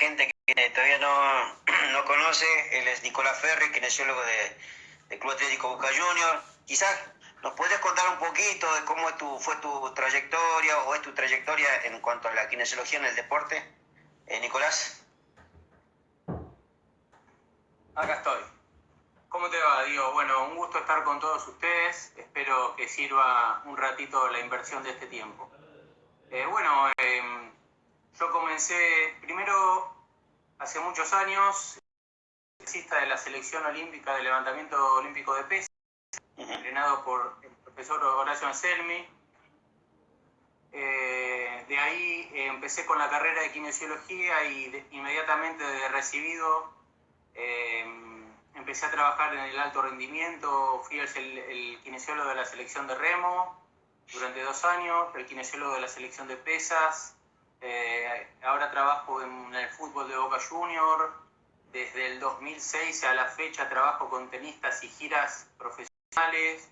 gente que todavía no conoce, él es Nicolás Ferri, kinesiólogo del Club Atlético Boca Juniors. Quizás nos podrías contar un poquito de cómo fue tu trayectoria o es tu trayectoria en cuanto a la kinesiología en el deporte, Nicolás. Acá estoy. ¿Cómo te va, Diego? Bueno, un gusto estar con todos ustedes. Espero que sirva un ratito la inversión de este tiempo. Yo comencé primero hace muchos años, ciclista de la selección olímpica de levantamiento olímpico de pesas, entrenado por el profesor Horacio Anselmi. De ahí empecé con la carrera de kinesiología y inmediatamente de recibido empecé a trabajar en el alto rendimiento. Fui el kinesiólogo de la selección de remo durante 2 años, el kinesiólogo de la selección de pesas. Ahora trabajo en el fútbol de Boca Juniors. Desde el 2006 a la fecha trabajo con tenistas y giras profesionales.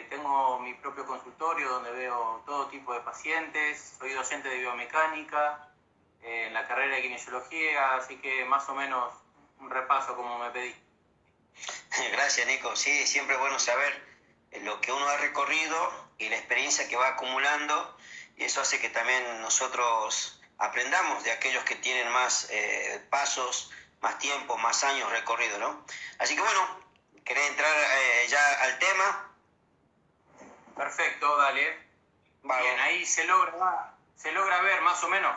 Tengo mi propio consultorio donde veo todo tipo de pacientes. Soy docente de biomecánica en la carrera de kinesiología, así que más o menos un repaso como me pedí. Gracias, Nico. Sí, siempre es bueno saber lo que uno ha recorrido y la experiencia que va acumulando, y eso hace que también nosotros aprendamos de aquellos que tienen más pasos, más tiempo, más años recorrido, ¿no? Así que bueno, ¿querés entrar ya al tema? Perfecto, dale. Vale. Bien, ahí se logra ver más o menos.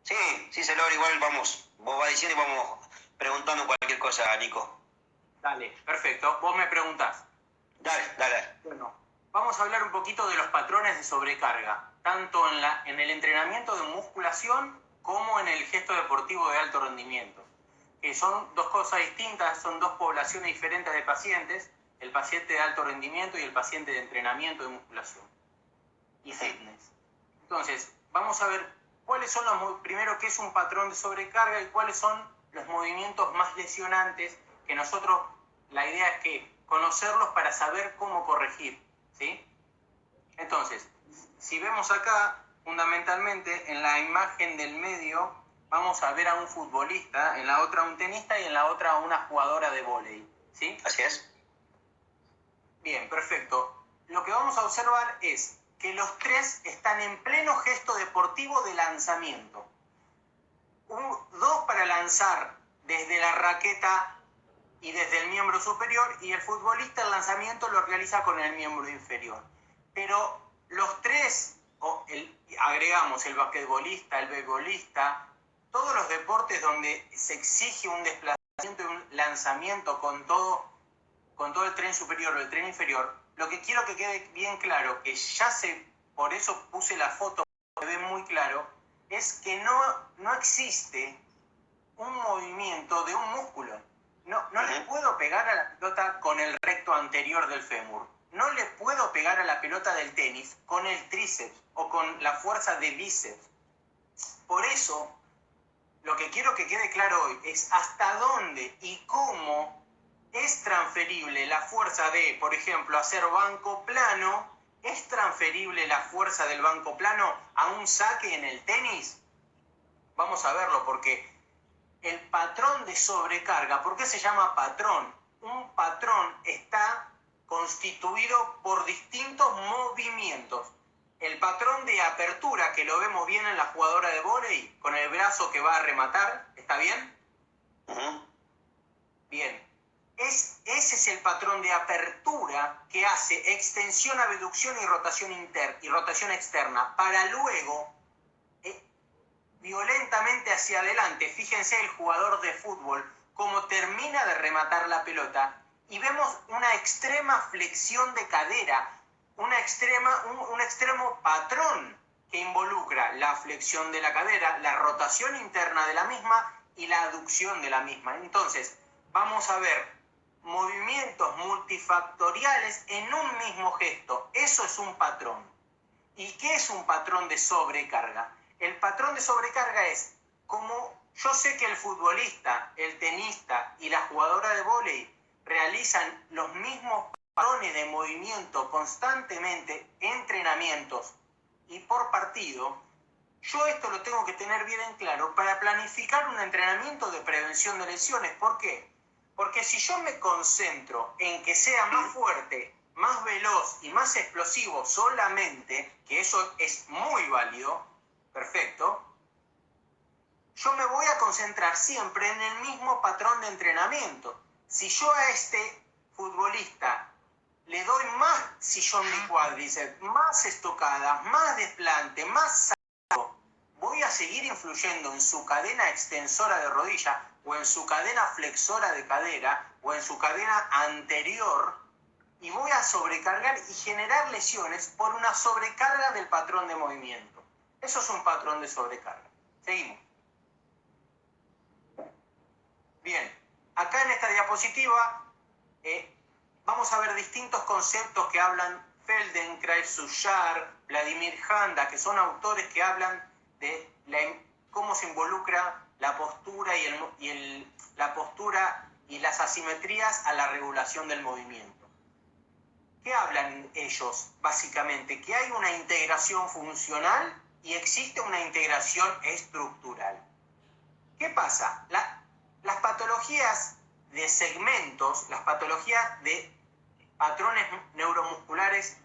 Sí, se logra. Igual vos vas diciendo y vamos preguntando cualquier cosa, Nico. Dale, perfecto. Vos me preguntás. Dale. Bueno, vamos a hablar un poquito de los patrones de sobrecarga, tanto en el entrenamiento de musculación como en el gesto deportivo de alto rendimiento. Que son dos cosas distintas, son dos poblaciones diferentes de pacientes, el paciente de alto rendimiento y el paciente de entrenamiento de musculación y fitness. Entonces, vamos a ver cuáles son primero qué es un patrón de sobrecarga y cuáles son los movimientos más lesionantes que nosotros, la idea es que conocerlos para saber cómo corregir, ¿sí? Entonces, si vemos acá, fundamentalmente en la imagen del medio, vamos a ver a un futbolista, en la otra a un tenista y en la otra a una jugadora de vóley, ¿sí? Así es. Bien, perfecto. Lo que vamos a observar es que los tres están en pleno gesto deportivo de lanzamiento. 2 para lanzar desde la raqueta y desde el miembro superior, y el futbolista el lanzamiento lo realiza con el miembro inferior. Pero los tres, agregamos el basquetbolista, el beisbolista, todos los deportes donde se exige un desplazamiento y un lanzamiento con todo el tren superior o el tren inferior, lo que quiero que quede bien claro, que por eso puse la foto, se ve muy claro, es que no existe un movimiento de un músculo. No le puedo pegar a la pelota con el recto anterior del fémur. No le puedo pegar a la pelota del tenis con el tríceps o con la fuerza de bíceps. Por eso, lo que quiero que quede claro hoy es hasta dónde y cómo es transferible la fuerza de, por ejemplo, hacer banco plano. ¿Es transferible la fuerza del banco plano a un saque en el tenis? Vamos a verlo, porque el patrón de sobrecarga, ¿por qué se llama patrón? Un patrón está constituido por distintos movimientos. El patrón de apertura, que lo vemos bien en la jugadora de vóley, con el brazo que va a rematar, ¿está bien? Bien. Ese es el patrón de apertura que hace extensión, abducción y rotación externa, para luego violentamente hacia adelante. Fíjense el jugador de fútbol cómo termina de rematar la pelota y vemos una extrema flexión de cadera, un extremo patrón que involucra la flexión de la cadera, la rotación interna de la misma y la aducción de la misma. Entonces, vamos a ver movimientos multifactoriales en un mismo gesto. Eso es un patrón. ¿Y qué es un patrón de sobrecarga? El patrón de sobrecarga es como yo sé que el futbolista, el tenista y la jugadora de vóley realizan los mismos patrones de movimiento constantemente, entrenamientos y por partido. Yo esto lo tengo que tener bien en claro para planificar un entrenamiento de prevención de lesiones. ¿Por qué? Porque si yo me concentro en que sea más fuerte, más veloz y más explosivo solamente, que eso es muy válido, perfecto, yo me voy a concentrar siempre en el mismo patrón de entrenamiento. Si yo a este futbolista le doy más sillón de cuádriceps, más estocadas, más desplante, más salto, voy a seguir influyendo en su cadena extensora de rodilla o en su cadena flexora de cadera o en su cadena anterior y voy a sobrecargar y generar lesiones por una sobrecarga del patrón de movimiento. Eso es un patrón de sobrecarga. Seguimos. Bien, acá en esta diapositiva vamos a ver distintos conceptos que hablan Feldenkrais, Suchard, Vladimir Janda, que son autores que hablan de cómo se involucra la postura la postura y las asimetrías a la regulación del movimiento. ¿Qué hablan ellos, básicamente? Que hay una integración funcional y existe una integración estructural. ¿Qué pasa? Las patologías de segmentos, las patologías de patrones neuromusculares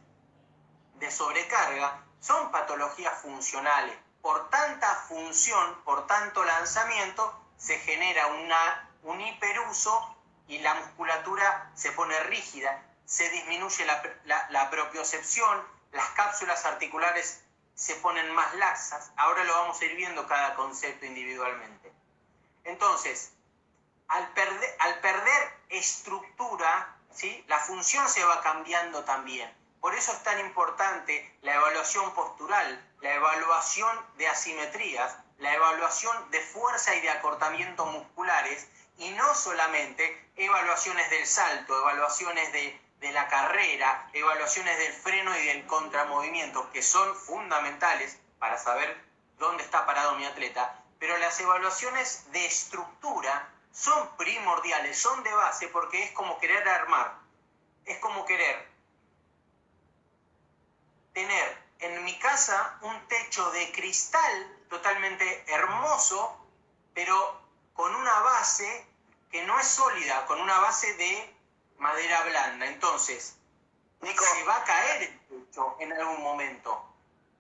de sobrecarga, son patologías funcionales. Por tanta función, por tanto lanzamiento, se genera un hiperuso y la musculatura se pone rígida, se disminuye la propiocepción, las cápsulas articulares se ponen más laxas. Ahora lo vamos a ir viendo cada concepto individualmente. Entonces, al perder estructura, ¿sí?, la función se va cambiando también. Por eso es tan importante la evaluación postural, la evaluación de asimetrías, la evaluación de fuerza y de acortamiento musculares, y no solamente evaluaciones del salto, evaluaciones de la carrera, evaluaciones del freno y del contramovimiento, que son fundamentales para saber dónde está parado mi atleta, pero las evaluaciones de estructura son primordiales, son de base, porque es como querer armar, es como querer tener en mi casa un techo de cristal totalmente hermoso, pero con una base que no es sólida, con una base de madera blanda. Entonces, Nico, se va a caer el techo en algún momento.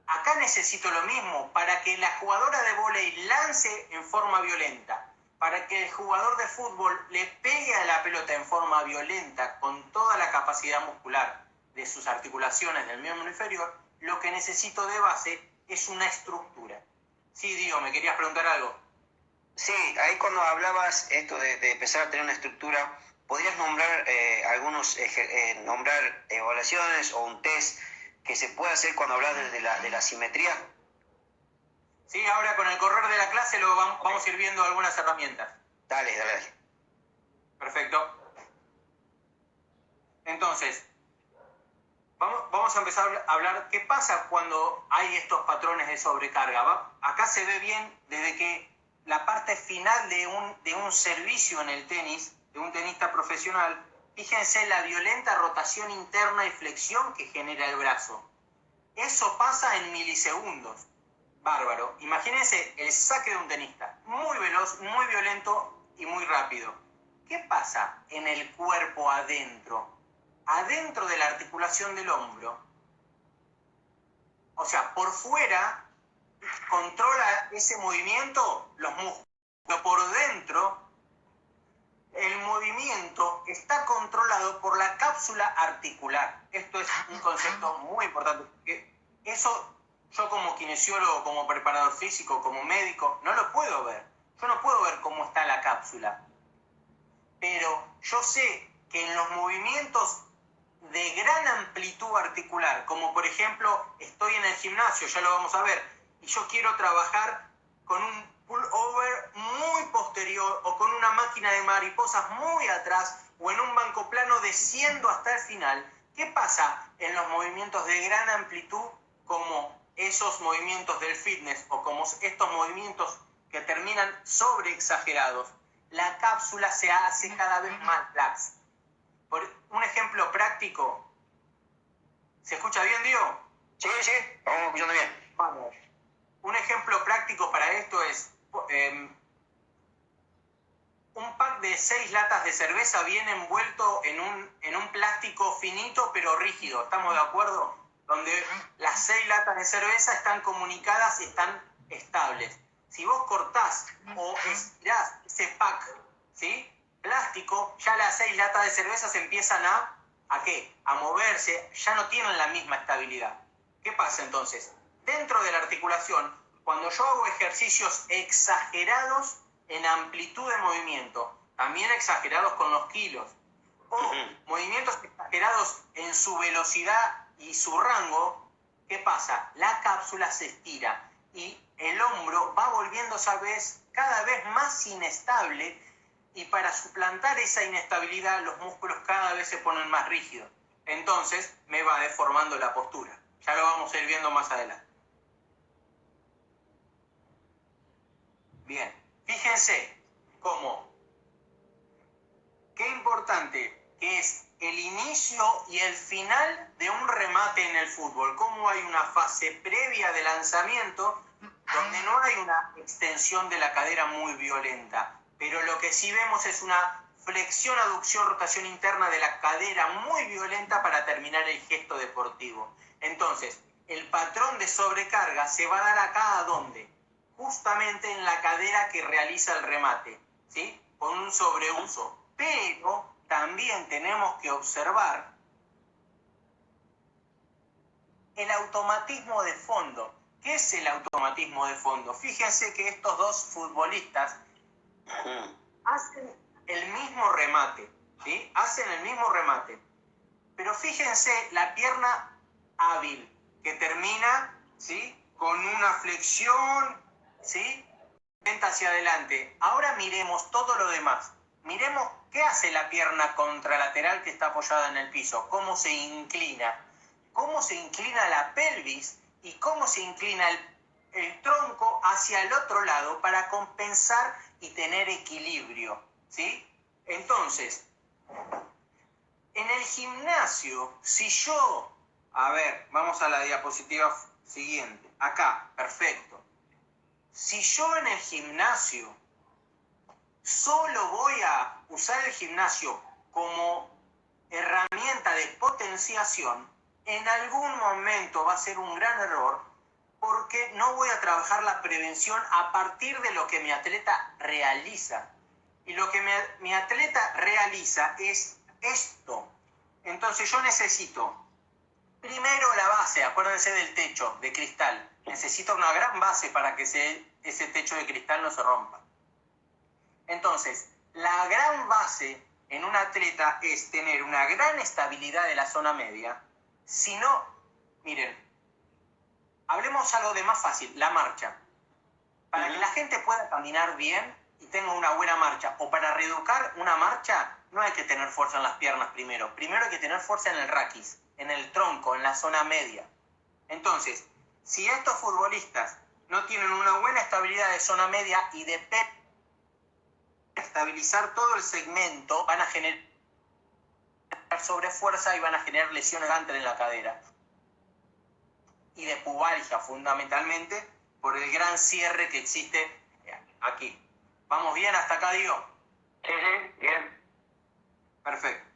Acá necesito lo mismo para que la jugadora de vóley lance en forma violenta, para que el jugador de fútbol le pegue a la pelota en forma violenta con toda la capacidad muscular de sus articulaciones del miembro inferior. Lo que necesito de base es una estructura. Sí, Dio, ¿me querías preguntar algo? Sí, ahí cuando hablabas esto de empezar a tener una estructura, ¿podrías nombrar nombrar evaluaciones o un test que se pueda hacer cuando hablas de la simetría? Sí, ahora con el correr de la clase vamos a ir viendo algunas herramientas. Dale. Perfecto. Entonces, vamos a empezar a hablar qué pasa cuando hay estos patrones de sobrecarga. Acá se ve bien desde que la parte final de un servicio en el tenis, de un tenista profesional, fíjense la violenta rotación interna y flexión que genera el brazo. Eso pasa en milisegundos. Bárbaro. Imagínense el saque de un tenista. Muy veloz, muy violento y muy rápido. ¿Qué pasa en el cuerpo adentro? Adentro de la articulación del hombro. O sea, por fuera controla ese movimiento los músculos. Pero por dentro, el movimiento está controlado por la cápsula articular. Esto es un concepto muy importante. Eso yo como kinesiólogo, como preparador físico, como médico, no lo puedo ver. Yo no puedo ver cómo está la cápsula. Pero yo sé que en los movimientos de gran amplitud articular, como por ejemplo estoy en el gimnasio, ya lo vamos a ver, y yo quiero trabajar con un pullover muy posterior o con una máquina de mariposas muy atrás o en un banco plano desciendo hasta el final, ¿qué pasa en los movimientos de gran amplitud como esos movimientos del fitness o como estos movimientos que terminan sobreexagerados? La cápsula se hace cada vez más laxa. Por un ejemplo práctico, ¿se escucha bien, Dio? Sí, vamos escuchando bien. Vamos. Un ejemplo práctico para esto es un pack de 6 latas de cerveza viene envuelto en un plástico finito pero rígido. ¿Estamos de acuerdo? Donde las 6 latas de cerveza están comunicadas y están estables. Si vos cortás o estirás ese pack, ¿sí?, plástico, ya las 6 latas de cerveza se empiezan ¿a qué? A moverse, ya no tienen la misma estabilidad. ¿Qué pasa entonces? Dentro de la articulación, cuando yo hago ejercicios exagerados en amplitud de movimiento, también exagerados con los kilos, o movimientos exagerados en su velocidad y su rango, ¿qué pasa? La cápsula se estira y el hombro va volviéndose cada vez más inestable, y para suplantar esa inestabilidad los músculos cada vez se ponen más rígidos. Entonces me va deformando la postura. Ya lo vamos a ir viendo más adelante. Bien, fíjense cómo qué importante que es el inicio y el final de un remate en el fútbol. Cómo hay una fase previa de lanzamiento donde no hay una extensión de la cadera muy violenta, pero lo que sí vemos es una flexión, aducción, rotación interna de la cadera muy violenta para terminar el gesto deportivo. Entonces, el patrón de sobrecarga se va a dar acá, ¿a dónde? Justamente en la cadera que realiza el remate, ¿sí?, con un sobreuso. Pero también tenemos que observar el automatismo de fondo. ¿Qué es el automatismo de fondo? Fíjense que estos dos futbolistas hacen el mismo remate, ¿sí? Hacen el mismo remate. Pero fíjense la pierna hábil, que termina, ¿sí?, con una flexión, ¿sí?, venta hacia adelante. Ahora miremos todo lo demás. Miremos qué hace la pierna contralateral que está apoyada en el piso, cómo se inclina la pelvis y cómo se inclina el tronco hacia el otro lado para compensar y tener equilibrio, ¿sí? Entonces, en el gimnasio, si yo... A ver, vamos a la diapositiva siguiente. Acá, perfecto. Si yo en el gimnasio solo voy a usar el gimnasio como herramienta de potenciación, en algún momento va a ser un gran error, porque no voy a trabajar la prevención a partir de lo que mi atleta realiza. Y lo que mi atleta realiza es esto. Entonces yo necesito primero la base, acuérdense del techo de cristal. Necesito una gran base para que ese techo de cristal no se rompa. Entonces, la gran base en un atleta es tener una gran estabilidad de la zona media. Si no, miren, hablemos algo de más fácil, la marcha. Para que la gente pueda caminar bien y tenga una buena marcha, o para reeducar una marcha, no hay que tener fuerza en las piernas primero. Primero hay que tener fuerza en el raquis, en el tronco, en la zona media. Entonces, si estos futbolistas no tienen una buena estabilidad de zona media y de estabilizar todo el segmento, van a generar sobrefuerza y van a generar lesiones antes en la cadera. Y de pubalgia, fundamentalmente, por el gran cierre que existe aquí. ¿Vamos bien hasta acá, Diego? Sí, bien. Perfecto.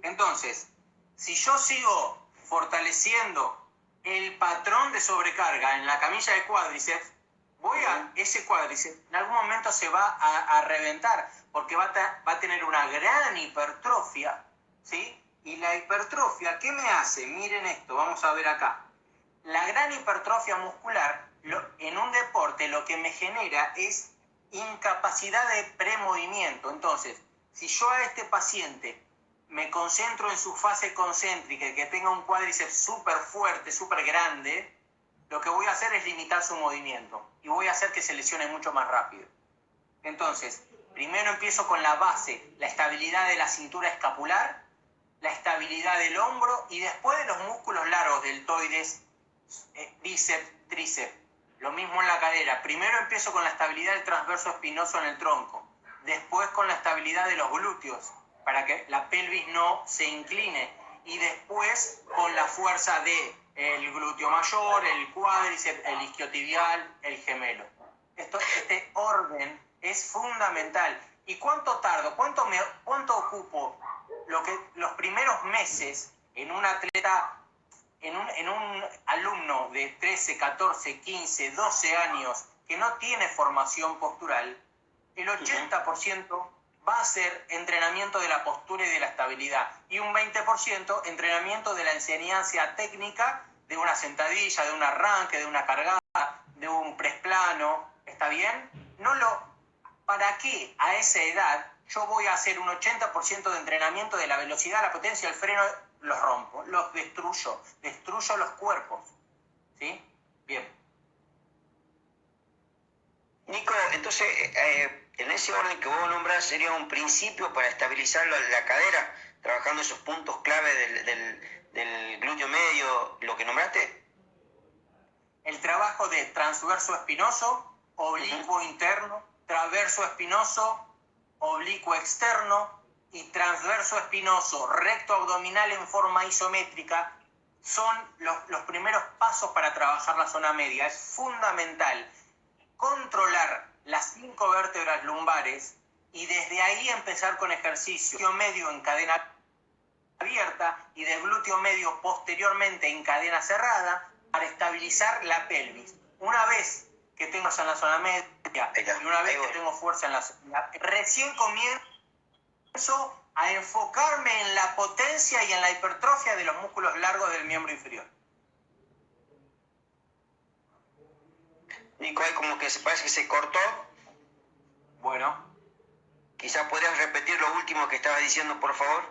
Entonces, si yo sigo fortaleciendo el patrón de sobrecarga en la camilla de cuádriceps, ese cuádriceps en algún momento se va a reventar, porque va a tener una gran hipertrofia, ¿sí? Y la hipertrofia, ¿qué me hace? Miren esto, vamos a ver acá. La gran hipertrofia muscular, en un deporte, lo que me genera es incapacidad de premovimiento. Entonces, si yo a este paciente me concentro en su fase concéntrica y que tenga un cuádriceps súper fuerte, súper grande, lo que voy a hacer es limitar su movimiento y voy a hacer que se lesione mucho más rápido. Entonces, primero empiezo con la base, la estabilidad de la cintura escapular, la estabilidad del hombro y después de los músculos largos, deltoides, bíceps, tríceps. Lo mismo en la cadera. Primero empiezo con la estabilidad del transverso espinoso en el tronco, después con la estabilidad de los glúteos, para que la pelvis no se incline, y después con la fuerza de el glúteo mayor, el cuádriceps, el isquiotibial, el gemelo. Este orden es fundamental. ¿Y cuánto tardo? ¿Cuánto ocupo los primeros meses en un atleta, en un alumno de 13, 14, 15, 12 años que no tiene formación postural? El 80% va a ser entrenamiento de la postura y de la estabilidad, y un 20% entrenamiento de la enseñanza técnica de una sentadilla, de un arranque, de una cargada, de un press plano. ¿Está bien? ¿Para qué a esa edad yo voy a hacer un 80% de entrenamiento de la velocidad, la potencia, el freno? Los rompo, los destruyo los cuerpos. ¿Sí? Bien. Nico, entonces, en ese orden que vos nombrás, sería un principio para estabilizar la cadera, trabajando esos puntos clave del glúteo medio, lo que nombraste. El trabajo de transverso espinoso, oblicuo interno, transverso espinoso, oblicuo externo y transverso espinoso recto abdominal en forma isométrica son los primeros pasos para trabajar la zona media. Es fundamental controlar las 5 vértebras lumbares y desde ahí empezar con ejercicio glúteo medio en cadena abierta y de glúteo medio posteriormente en cadena cerrada para estabilizar la pelvis. Una vez que tengo fuerza en la zona media y una vez que tengo fuerza en la zona, recién comienzo a enfocarme en la potencia y en la hipertrofia de los músculos largos del miembro inferior. Nico, como que parece que se cortó. Bueno. Quizás podrías repetir lo último que estabas diciendo, por favor.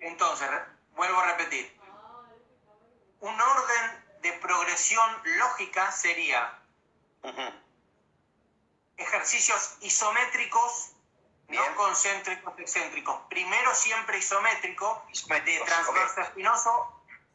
Entonces, vuelvo a repetir. Un orden de progresión lógica sería ejercicios isométricos, no concéntricos, excéntricos. Primero siempre isométrico, de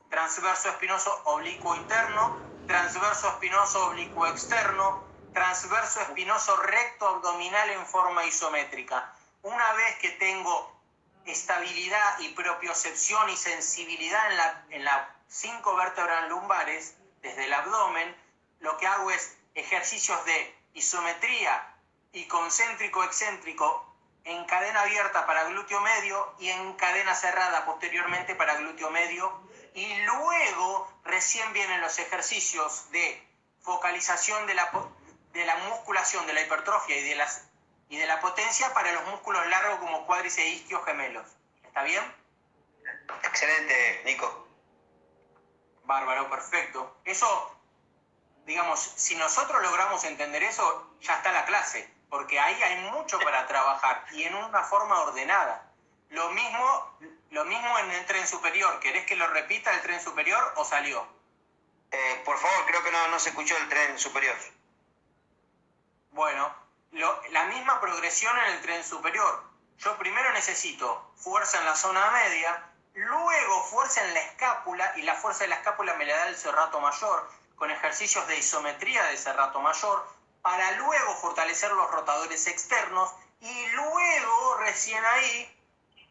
transverso espinoso oblicuo interno, transverso espinoso oblicuo externo, transverso espinoso recto abdominal en forma isométrica. Una vez que tengo estabilidad y propiocepción y sensibilidad en las 5 vértebras lumbares, desde el abdomen, lo que hago es ejercicios de isometría y concéntrico-excéntrico en cadena abierta para glúteo medio y en cadena cerrada posteriormente para glúteo medio. Y luego recién vienen los ejercicios de focalización de la musculación, de la hipertrofia y de la potencia para los músculos largos como cuádriceps, isquios, gemelos. ¿Está bien? Excelente, Nico. Bárbaro, perfecto. Eso, digamos, si nosotros logramos entender eso, ya está la clase, porque ahí hay mucho para trabajar y en una forma ordenada. Lo mismo en el tren superior. ¿Querés que lo repita el tren superior o salió? Por favor, creo que no se escuchó el tren superior. Bueno, la misma progresión en el tren superior. Yo primero necesito fuerza en la zona media, luego fuerza en la escápula, y la fuerza de la escápula me la da el serrato mayor, con ejercicios de isometría del serrato mayor, para luego fortalecer los rotadores externos y luego, recién ahí,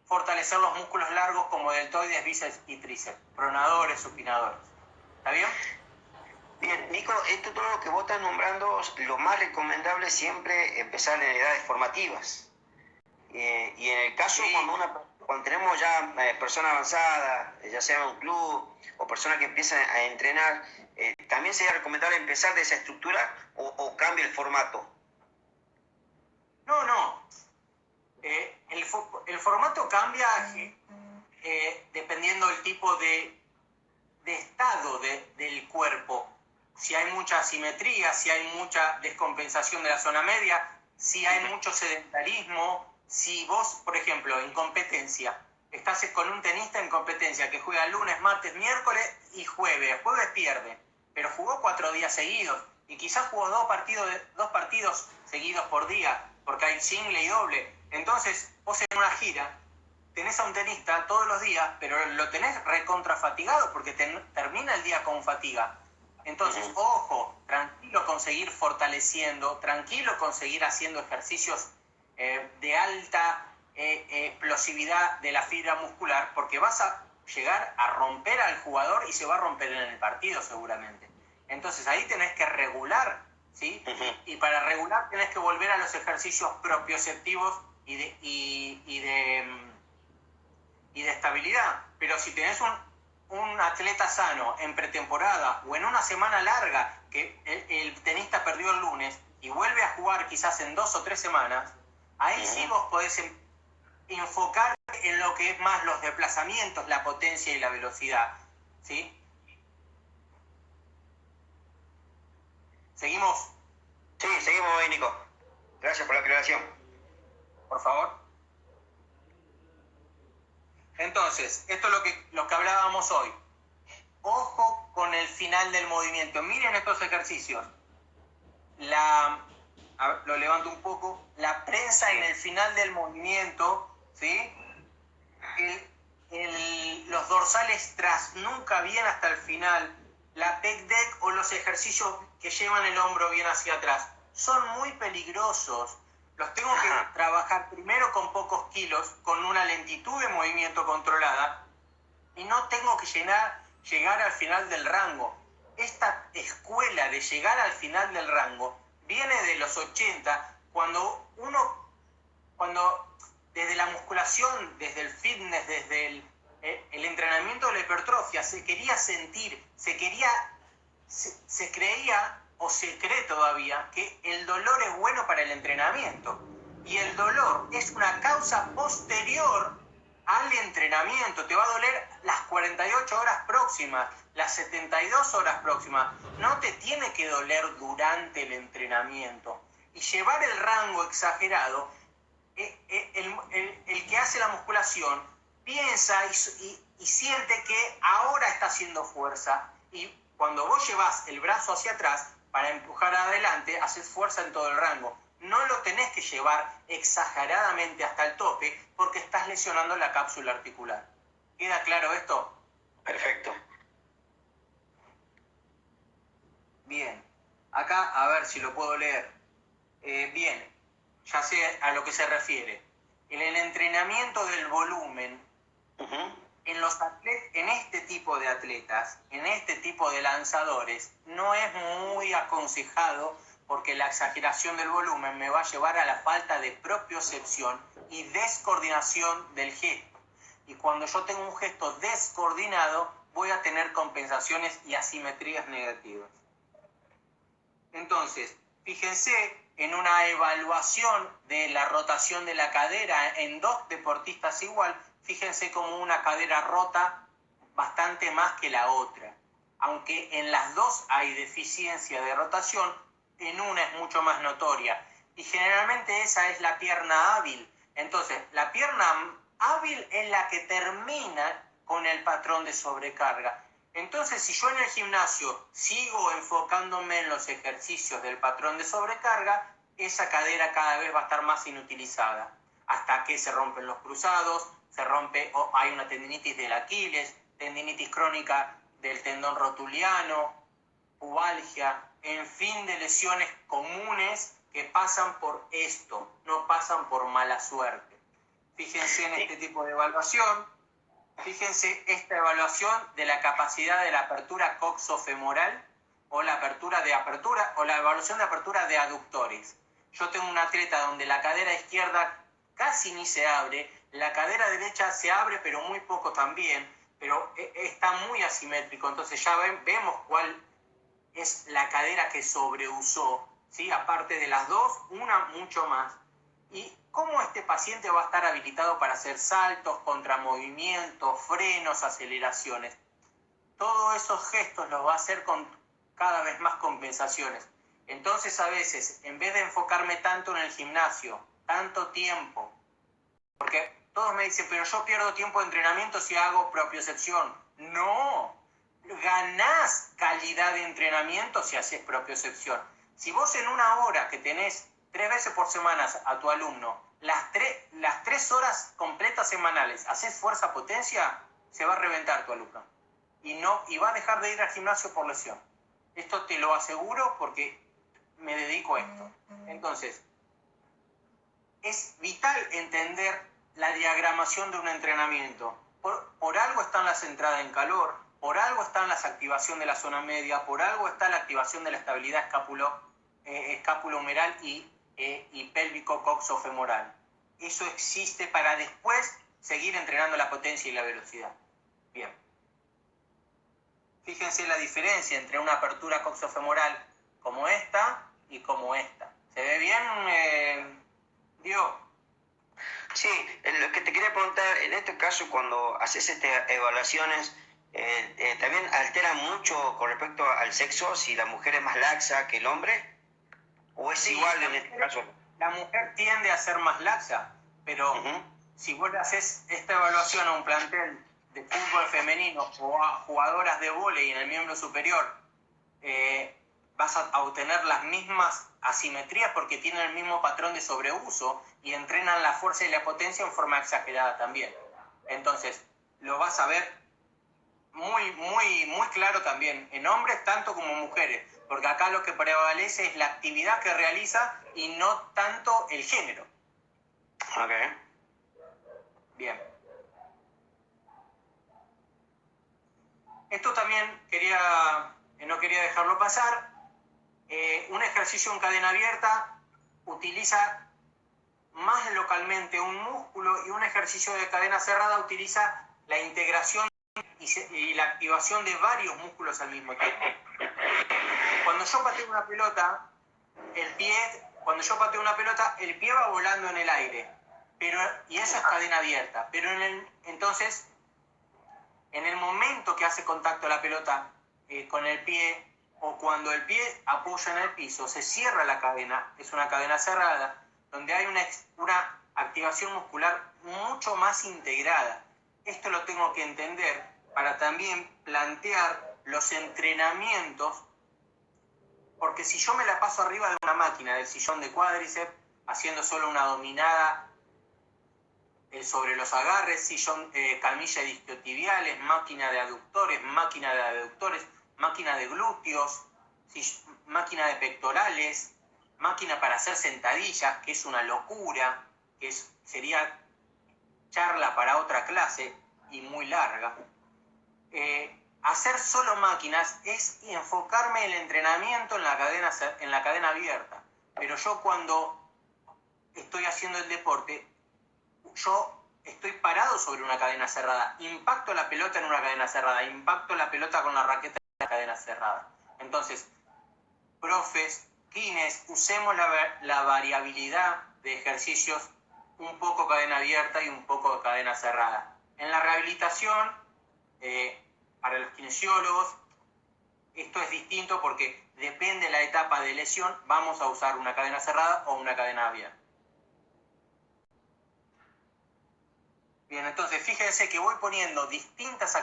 fortalecer los músculos largos como deltoides, bíceps y tríceps, pronadores, supinadores. ¿Está bien? Bien, Nico, esto todo lo que vos estás nombrando, lo más recomendable es siempre empezar en edades formativas. Y en el caso Sí. cuando tenemos ya personas avanzadas, ya sea en un club o personas que empiezan a entrenar, ¿también sería recomendable empezar de esa estructura o cambia el formato? No. El formato cambia dependiendo del tipo de estado del cuerpo. Si hay mucha asimetría, si hay mucha descompensación de la zona media, si hay mucho sedentarismo, si vos, por ejemplo, en competencia, estás con un tenista en competencia que juega lunes, martes, miércoles y jueves pierde, pero jugó 4 días seguidos y quizás jugó 2 partidos seguidos por día, porque hay single y doble. Entonces, vos en una gira tenés a un tenista todos los días, pero lo tenés recontrafatigado porque termina el día con fatiga. Entonces, ojo, tranquilo con seguir fortaleciendo, tranquilo con seguir haciendo ejercicios de alta explosividad de la fibra muscular, porque llegar a romper al jugador y se va a romper en el partido seguramente. Entonces ahí tenés que regular, ¿sí? Y para regular tenés que volver a los ejercicios propioceptivos y de estabilidad. Pero si tenés un atleta sano en pretemporada o en una semana larga que el tenista perdió el lunes y vuelve a jugar quizás en 2 o 3 semanas, ahí sí vos podés enfocar en lo que es más los desplazamientos, la potencia y la velocidad, ¿sí? ¿Seguimos? Sí, seguimos hoy, Nico. Gracias por la aclaración. Por favor. Entonces, esto es lo que hablábamos hoy. Ojo con el final del movimiento. Miren estos ejercicios. Lo levanto un poco. La prensa en el final del movimiento, ¿sí? Los dorsales tras nunca bien hasta el final. La pec deck o los ejercicios que llevan el hombro bien hacia atrás. Son muy peligrosos. Los tengo que trabajar primero con pocos kilos, con una lentitud de movimiento controlada, y no tengo que llegar al final del rango. Esta escuela de llegar al final del rango viene de los 80, cuando desde la musculación, desde el fitness, desde el entrenamiento de la hipertrofia, se quería sentir, se creía o se cree todavía que el dolor es bueno para el entrenamiento. Y el dolor es una causa posterior al entrenamiento. Te va a doler las 48 horas próximas, las 72 horas próximas. No te tiene que doler durante el entrenamiento. Y llevar el rango exagerado, el que hace la musculación piensa y siente que ahora está haciendo fuerza. Y cuando vos llevas el brazo hacia atrás para empujar adelante, haces fuerza en todo el rango. No lo tenés que llevar exageradamente hasta el tope porque estás lesionando la cápsula articular. ¿Queda claro esto? Perfecto. Bien. Acá, a ver si lo puedo leer. Bien. Ya sé a lo que se refiere. En el entrenamiento del volumen, en este tipo de atletas, en este tipo de lanzadores, no es muy aconsejado porque la exageración del volumen me va a llevar a la falta de propiocepción y descoordinación del gesto. Y cuando yo tengo un gesto descoordinado, voy a tener compensaciones y asimetrías negativas. Entonces, fíjense en una evaluación de la rotación de la cadera en 2 deportistas igual, fíjense como una cadera rota bastante más que la otra. Aunque en las dos hay deficiencia de rotación, en una es mucho más notoria. Y generalmente esa es la pierna hábil. Entonces, la pierna hábil es la que termina con el patrón de sobrecarga. Entonces, si yo en el gimnasio sigo enfocándome en los ejercicios del patrón de sobrecarga, esa cadera cada vez va a estar más inutilizada. Hasta que se rompen los cruzados, hay una tendinitis del Aquiles, tendinitis crónica del tendón rotuliano, pubalgia, en fin de lesiones comunes que pasan por esto, no pasan por mala suerte. Fíjense en este tipo de evaluación, fíjense esta evaluación de la capacidad de la apertura coxofemoral o la evaluación de apertura de aductores. Yo tengo un atleta donde la cadera izquierda casi ni se abre, la cadera derecha se abre pero muy poco también, pero está muy asimétrico, entonces ya vemos cuál es la cadera que sobreusó, ¿sí? Aparte de las dos, una mucho más. ¿Y cómo este paciente va a estar habilitado para hacer saltos, contramovimientos, frenos, aceleraciones? Todos esos gestos los va a hacer con cada vez más compensaciones. Entonces a veces, en vez de enfocarme tanto en el gimnasio, tanto tiempo, porque todos me dicen, pero yo pierdo tiempo de entrenamiento si hago propiocepción. No, ganás calidad de entrenamiento si haces propiocepción. Si vos en una hora que tenés 3 veces por semana a tu alumno, las 3 horas completas semanales, haces fuerza potencia, se va a reventar tu alumno. Y va a dejar de ir al gimnasio por lesión. Esto te lo aseguro porque me dedico a esto. Entonces, es vital entender la diagramación de un entrenamiento. Por algo están las entradas en calor, por algo están las activación de la zona media, por algo está la activación de la estabilidad escápulo-humeral y pélvico-coxofemoral. Eso existe para después seguir entrenando la potencia y la velocidad. Bien. Fíjense la diferencia entre una apertura coxofemoral como esta y como esta. ¿Se ve bien, Diego? Sí, lo que te quería preguntar, en este caso cuando haces estas evaluaciones, ¿también altera mucho con respecto al sexo, si la mujer es más laxa que el hombre? ¿O es Sí, igual en este caso? La mujer tiende a ser más laxa, pero si vos le haces esta evaluación a un plantel de fútbol femenino o a jugadoras de vóley en el miembro superior, vas a obtener las mismas asimetrías porque tienen el mismo patrón de sobreuso y entrenan la fuerza y la potencia en forma exagerada también. Entonces, lo vas a ver muy claro también en hombres tanto como mujeres, porque acá lo que prevalece es la actividad que realiza y no tanto el género. Ok. Bien. Esto también no quería dejarlo pasar. Un ejercicio en cadena abierta utiliza más localmente un músculo y un ejercicio de cadena cerrada utiliza la integración y la activación de varios músculos al mismo tiempo. Cuando yo pateo una pelota, el pie va volando en el aire, y eso es cadena abierta. Pero entonces, en el momento que hace contacto la pelota con el pie, o cuando el pie apoya en el piso, se cierra la cadena, es una cadena cerrada, donde hay una activación muscular mucho más integrada. Esto lo tengo que entender para también plantear los entrenamientos, porque si yo me la paso arriba de una máquina, del sillón de cuádriceps, haciendo solo una dominada sobre los agarres, camilla de isquiotibiales, máquina de aductores, máquina de glúteos, máquina de pectorales, máquina para hacer sentadillas, que es una locura, sería charla para otra clase y muy larga. Hacer solo máquinas es enfocarme el entrenamiento en la cadena abierta. Pero yo cuando estoy haciendo el deporte, yo estoy parado sobre una cadena cerrada, impacto la pelota en una cadena cerrada, impacto la pelota con la raqueta en una cadena cerrada. Entonces, profes, kines, usemos la variabilidad de ejercicios, un poco cadena abierta y un poco de cadena cerrada. En la rehabilitación, para los kinesiólogos, esto es distinto porque depende de la etapa de lesión, vamos a usar una cadena cerrada o una cadena abierta. Bien, entonces fíjense que voy poniendo distintos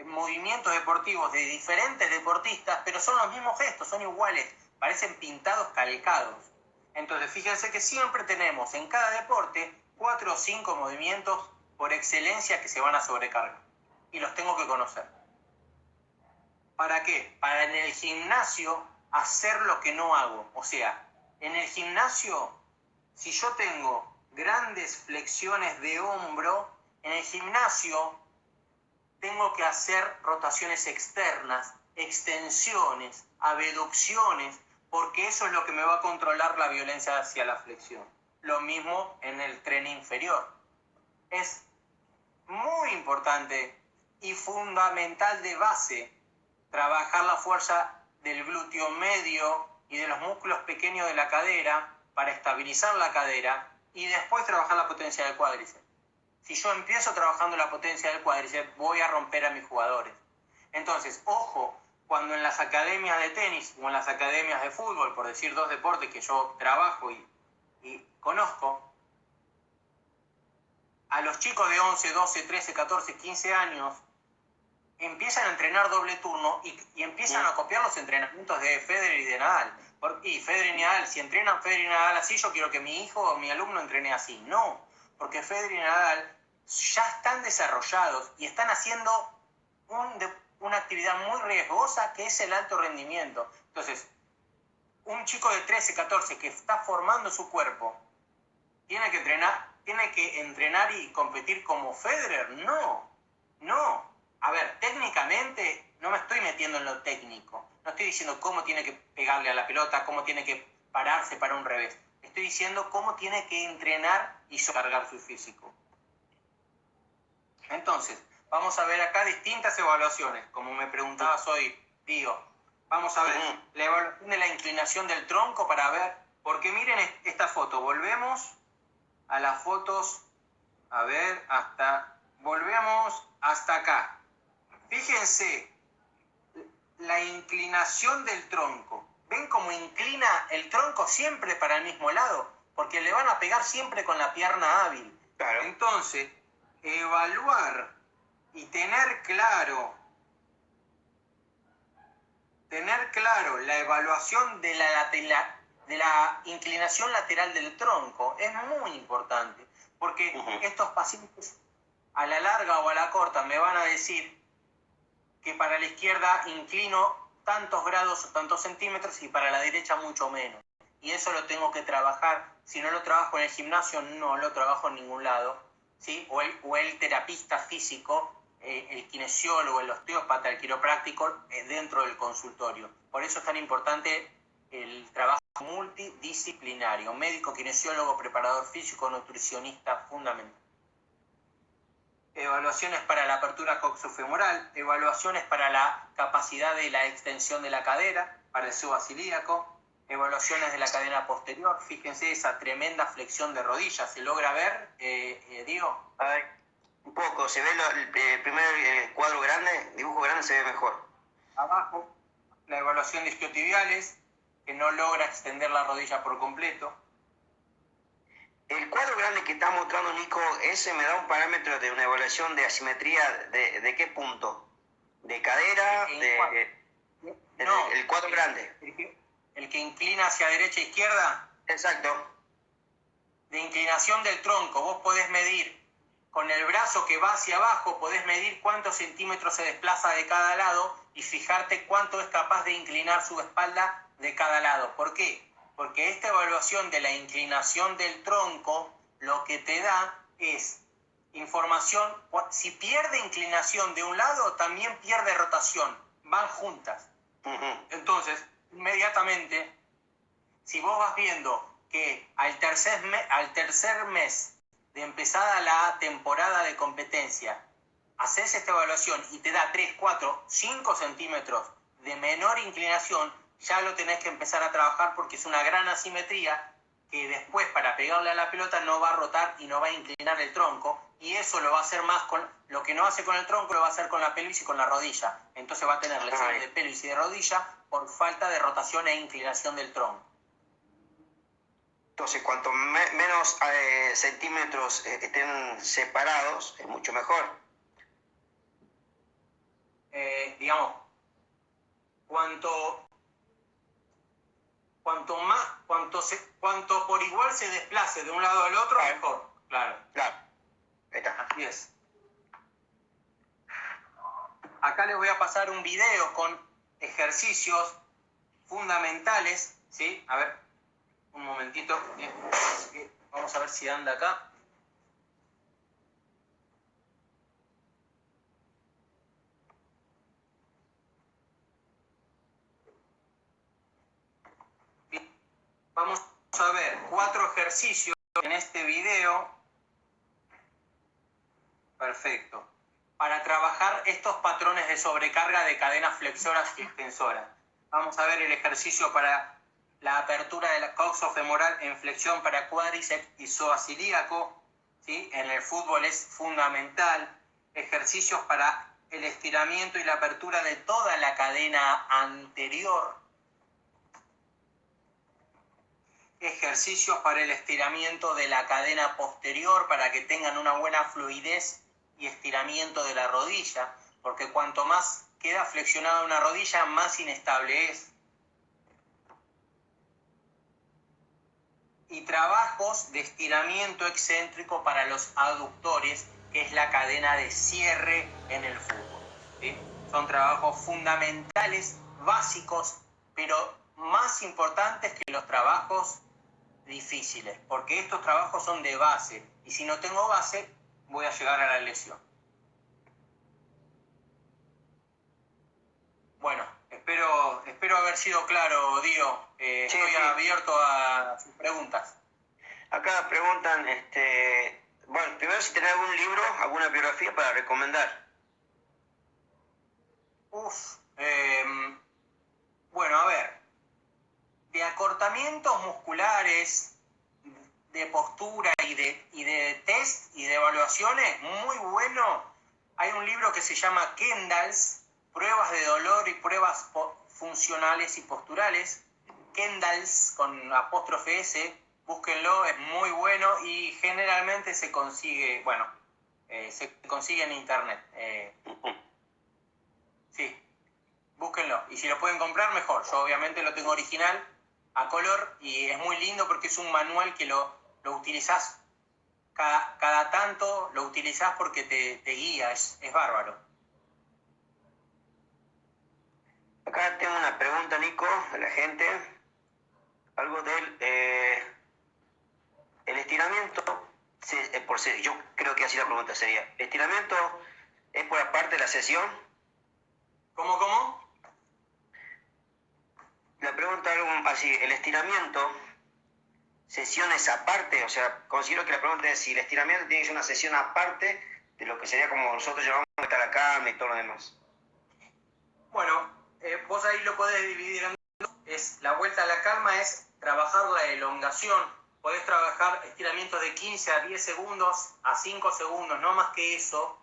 movimientos deportivos de diferentes deportistas, pero son los mismos gestos, son iguales, parecen pintados, calcados. Entonces fíjense que siempre tenemos en cada deporte 4 o 5 movimientos por excelencia que se van a sobrecargar. Y los tengo que conocer. ¿Para qué? Para en el gimnasio hacer lo que no hago. O sea, en el gimnasio, si yo tengo grandes flexiones de hombro, en el gimnasio tengo que hacer rotaciones externas, extensiones, abducciones, porque eso es lo que me va a controlar la violencia hacia la flexión. Lo mismo en el tren inferior. Es muy importante y fundamental de base trabajar la fuerza del glúteo medio y de los músculos pequeños de la cadera para estabilizar la cadera y después trabajar la potencia del cuádriceps. Si yo empiezo trabajando la potencia del cuádriceps, voy a romper a mis jugadores. Entonces, ojo, cuando en las academias de tenis o en las academias de fútbol, por decir 2 deportes que yo trabajo y conozco, a los chicos de 11, 12, 13, 14, 15 años empiezan a entrenar doble turno y empiezan a copiar los entrenamientos de Federer y de Nadal. Y Federer y Nadal, si entrenan Federer y Nadal así, yo quiero que mi hijo o mi alumno entrene así. No, porque Federer y Nadal ya están desarrollados y están haciendo una actividad muy riesgosa que es el alto rendimiento. Entonces, un chico de 13, 14 que está formando su cuerpo, ¿tiene que entrenar y competir como Federer? No. No, a ver, técnicamente no me estoy metiendo en lo técnico. No estoy diciendo cómo tiene que pegarle a la pelota, cómo tiene que pararse para un revés. Estoy diciendo cómo tiene que entrenar y cargar su físico. Entonces, vamos a ver acá distintas evaluaciones. Como me preguntabas hoy, Pío. Vamos a ver la evaluación de la inclinación del tronco para ver, porque miren esta foto. Volvemos a las fotos, a ver, volvemos hasta acá. Fíjense, la inclinación del tronco. ¿Ven cómo inclina el tronco siempre para el mismo lado? Porque le van a pegar siempre con la pierna hábil. Claro. Entonces, evaluar y tener claro la evaluación de la inclinación lateral del tronco es muy importante. Porque estos pacientes a la larga o a la corta me van a decir que para la izquierda inclino tantos grados o tantos centímetros y para la derecha mucho menos. Y eso lo tengo que trabajar. Si no lo trabajo en el gimnasio, no lo trabajo en ningún lado, ¿sí? O el terapista físico, el kinesiólogo, el osteópata, el quiropráctico dentro del consultorio. Por eso es tan importante el trabajo multidisciplinario. Médico, kinesiólogo, preparador físico, nutricionista, fundamental. Evaluaciones para la apertura coxofemoral, evaluaciones para la capacidad de la extensión de la cadera, para el subacilíaco, evaluaciones de la cadena posterior. Fíjense esa tremenda flexión de rodillas. ¿Se logra ver, Diego? A ver, un poco. Se ve el primer cuadro grande, dibujo grande, se ve mejor. Abajo, la evaluación de isquiotibiales, que no logra extender la rodilla por completo. El cuadro grande que está mostrando Nico, ese me da un parámetro de una evaluación de asimetría de qué punto. ¿De cadera? No, el cuadro grande. El que inclina hacia derecha e izquierda. Exacto. De inclinación del tronco. Vos podés medir con el brazo que va hacia abajo, podés medir cuántos centímetros se desplaza de cada lado y fijarte cuánto es capaz de inclinar su espalda de cada lado. ¿Por qué? Porque esta evaluación de la inclinación del tronco lo que te da es información. Si pierde inclinación de un lado, también pierde rotación. Van juntas. Entonces, inmediatamente, si vos vas viendo que al tercer mes de empezada la temporada de competencia, haces esta evaluación y te da 3, 4, 5 centímetros de menor inclinación, ya lo tenés que empezar a trabajar porque es una gran asimetría que después para pegarle a la pelota no va a rotar y no va a inclinar el tronco, y eso lo va a hacer más con lo que no hace con el tronco, lo va a hacer con la pelvis y con la rodilla. Entonces va a tener lesiones de pelvis y de rodilla por falta de rotación e inclinación del tronco. Entonces, cuanto menos centímetros estén separados, es mucho mejor. Digamos, cuanto por igual se desplace de un lado al otro, mejor. Claro. Ahí está. Así es. Acá les voy a pasar un video con ejercicios fundamentales, ¿sí? A ver, un momentito. Vamos a ver si anda acá. Vamos a ver 4 ejercicios en este video. Perfecto. Para trabajar estos patrones de sobrecarga de cadenas flexoras y extensoras. Vamos a ver el ejercicio para la apertura de la coxofemoral en flexión para cuádriceps y psoas-ilíaco, ¿sí? En el fútbol es fundamental. Ejercicios para el estiramiento y la apertura de toda la cadena anterior. Ejercicios para el estiramiento de la cadena posterior para que tengan una buena fluidez y estiramiento de la rodilla, porque cuanto más queda flexionada una rodilla, más inestable es. Y trabajos de estiramiento excéntrico para los aductores, que es la cadena de cierre en el fútbol, ¿sí? Son trabajos fundamentales, básicos, pero más importantes que los trabajos difíciles, porque estos trabajos son de base, y si no tengo base, voy a llegar a la lesión. Bueno, espero haber sido claro, Dio. Sí, Estoy sí. abierto a sus preguntas. Acá preguntan, bueno, primero si tenés algún libro, alguna biografía para recomendar. Bueno, a ver, de acortamientos musculares, de postura y de test y de evaluaciones, muy bueno. Hay un libro que se llama Kendall's, Pruebas de dolor y pruebas funcionales y posturales. Kendall's con apóstrofe S, búsquenlo, es muy bueno y generalmente se consigue, se consigue en internet. Sí, búsquenlo. Y si lo pueden comprar, mejor. Yo obviamente lo tengo original, a color, y es muy lindo porque es un manual que lo utilizás cada tanto, lo utilizás porque te guía, es bárbaro. Acá tengo una pregunta, Nico, de la gente. Algo del el estiramiento. Yo creo que así la pregunta sería. ¿El estiramiento es por aparte de la sesión? ¿Cómo? La pregunta algo así, ¿el estiramiento, sesiones aparte? O sea, considero que la pregunta es si el estiramiento tiene que ser una sesión aparte de lo que sería como nosotros llamamos estar la cama y todo lo demás. Bueno, vos ahí lo podés dividir en dos. La vuelta a la calma es trabajar la elongación. Podés trabajar estiramientos de 15 a 10 segundos, a 5 segundos, no más que eso.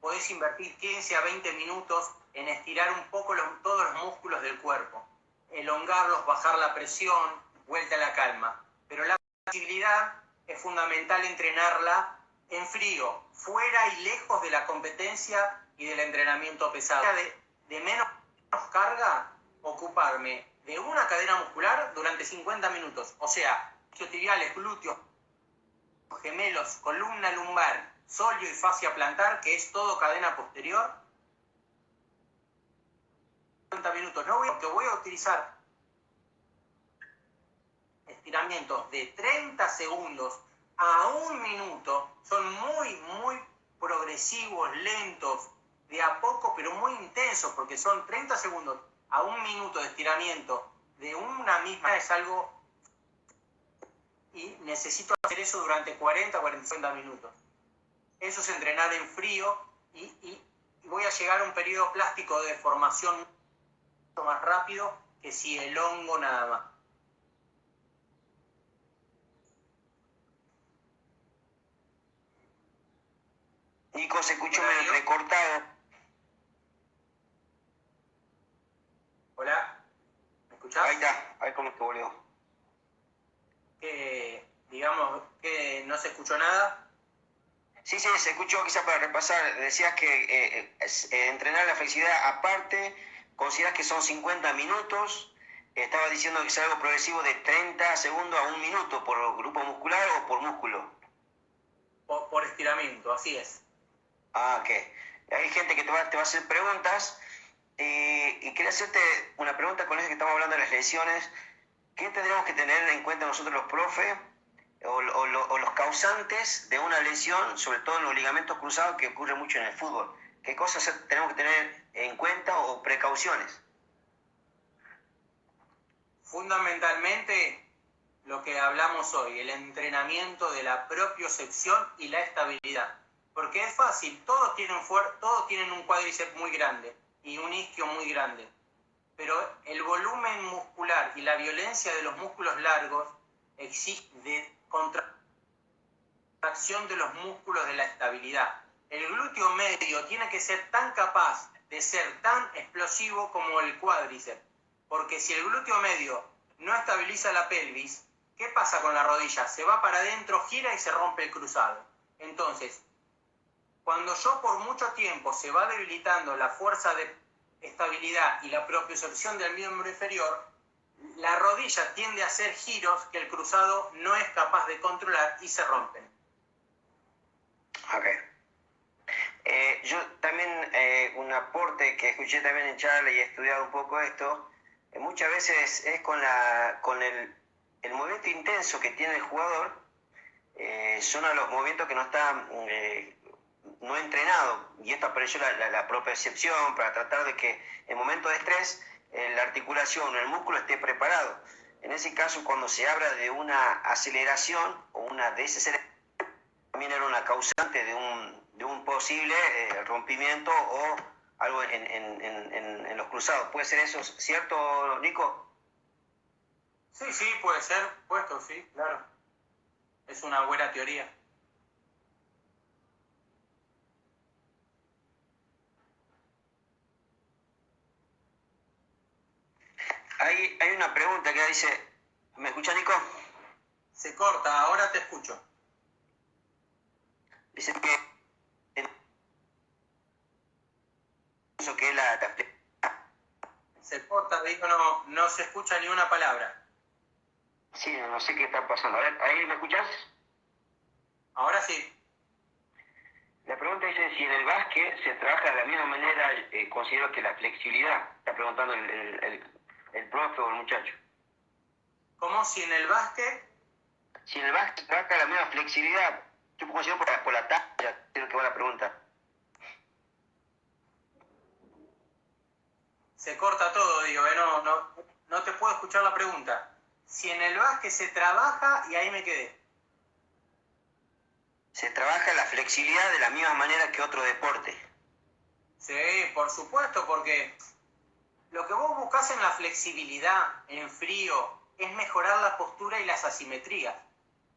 Podés invertir 15 a 20 minutos en estirar un poco todos los músculos del cuerpo. Elongarlos, bajar la presión, vuelta a la calma. Pero la flexibilidad es fundamental entrenarla en frío, fuera y lejos de la competencia y del entrenamiento pesado. De menos carga, ocuparme de una cadena muscular durante 50 minutos. O sea, isquiotibiales, glúteos, gemelos, columna lumbar, sóleo y fascia plantar, que es todo cadena posterior. 50 minutos. Voy a utilizar estiramientos de 30 segundos a un minuto. Son muy progresivos, lentos, de a poco, pero muy intensos, porque son 30 segundos a un minuto de estiramiento de una misma. Es algo, y necesito hacer eso durante 40 minutos. Eso es entrenar en frío y voy a llegar a un periodo plástico de formación mucho más rápido que si elongo nada más. Nico, se escuchó medio recortado. Hola, ¿me escuchás? Ahí está, ahí como que volvió. Digamos que no se escuchó nada. Sí, se escuchó, quizá para repasar. Decías que entrenar la flexibilidad aparte, consideras que son 50 minutos. Estaba diciendo que es algo progresivo de 30 segundos a un minuto por grupo muscular o por músculo. Por estiramiento, así es. Ah, ok. Hay gente que te va a hacer preguntas y quería hacerte una pregunta con eso que estamos hablando de las lesiones. ¿Qué tendríamos que tener en cuenta nosotros los profes o los causantes de una lesión, sobre todo en los ligamentos cruzados que ocurre mucho en el fútbol? ¿Qué cosas tenemos que tener en cuenta o precauciones? Fundamentalmente lo que hablamos hoy, el entrenamiento de la propiocepción y la estabilidad. Porque es fácil, todos tienen un cuádriceps muy grande y un isquio muy grande. Pero el volumen muscular y la violencia de los músculos largos exige de contracción de los músculos de la estabilidad. El glúteo medio tiene que ser tan capaz de ser tan explosivo como el cuádriceps. Porque si el glúteo medio no estabiliza la pelvis, ¿qué pasa con la rodilla? Se va para adentro, gira y se rompe el cruzado. Entonces, cuando yo por mucho tiempo se va debilitando la fuerza de estabilidad y la propiocepción del miembro inferior, la rodilla tiende a hacer giros que el cruzado no es capaz de controlar y se rompen. Ok. Yo también, un aporte que escuché también en charla y he estudiado un poco esto, muchas veces es con el movimiento intenso que tiene el jugador, son a los movimientos que no están no entrenado, y esto apareció la propriocepción para tratar de que en momentos de estrés la articulación o el músculo esté preparado. En ese caso, cuando se habla de una aceleración o una desaceleración, también era una causante de un posible rompimiento o algo en los cruzados. ¿Puede ser eso cierto, Nico? Sí, sí, puede ser, puesto, sí, claro. Es una buena teoría. Hay una pregunta que dice, ¿me escucha, Nico? Se corta, ahora te escucho. Dice que eso que es Se corta, digo, no, no se escucha ni una palabra. Sí, no sé qué está pasando. A ver, ¿ahí me escuchás? Ahora sí. La pregunta dice si en el básquet se trabaja de la misma manera, considero que la flexibilidad. Está preguntando el profe o el muchacho. ¿Cómo si en el básquet? Si en el básquet se trabaja de la misma flexibilidad, yo considero por la talla, creo que va la pregunta. Se corta todo, digo, no, no, no te puedo escuchar la pregunta. Si en el básquet se trabaja, y ahí me quedé. Se trabaja la flexibilidad de la misma manera que otro deporte. Sí, por supuesto, porque lo que vos buscás en la flexibilidad, en frío, es mejorar la postura y las asimetrías.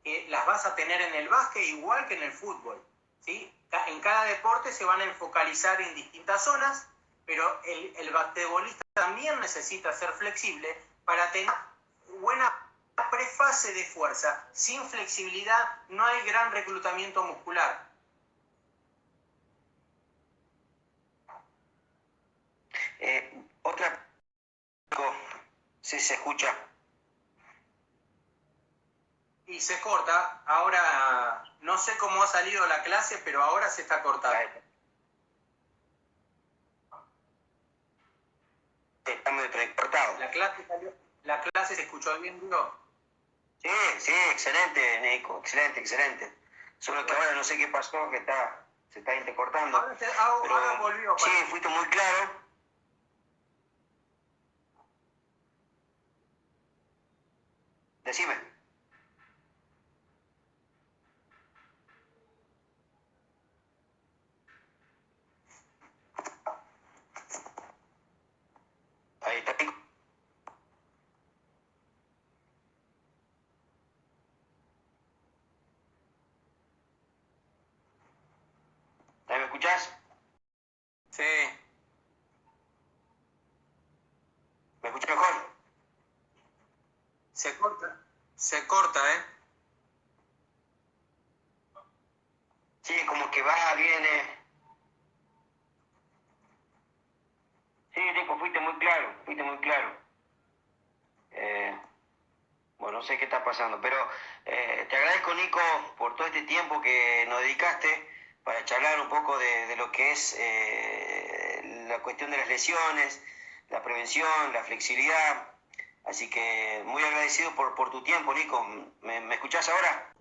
Que las vas a tener en el básquet igual que en el fútbol, ¿sí? En cada deporte se van a focalizar en distintas zonas, pero el basquetbolista también necesita ser flexible para tener buena prefase de fuerza. Sin flexibilidad no hay gran reclutamiento muscular. Otra, si se escucha. Y se corta, ahora no sé cómo ha salido la clase, pero ahora se está cortando. Está muy entrecortado. La clase se escuchó bien, digo. Sí, sí, excelente, Nico, excelente, excelente. Solo que ahora no sé qué pasó, que se está intercortando. Ahora volvió. Sí, fuiste muy claro. Decime. Ahí está, Nico. ¿Ahí me escuchás? Sí. ¿Me escuchás mejor? Se corta, ¿eh? Sí, como que va, viene. Sí, Nico, fuiste muy claro, fuiste muy claro. Bueno, no sé qué está pasando, pero te agradezco, Nico, por todo este tiempo que nos dedicaste para charlar un poco de lo que es la cuestión de las lesiones, la prevención, la flexibilidad. Así que muy agradecido por tu tiempo, Nico. ¿Me escuchás ahora?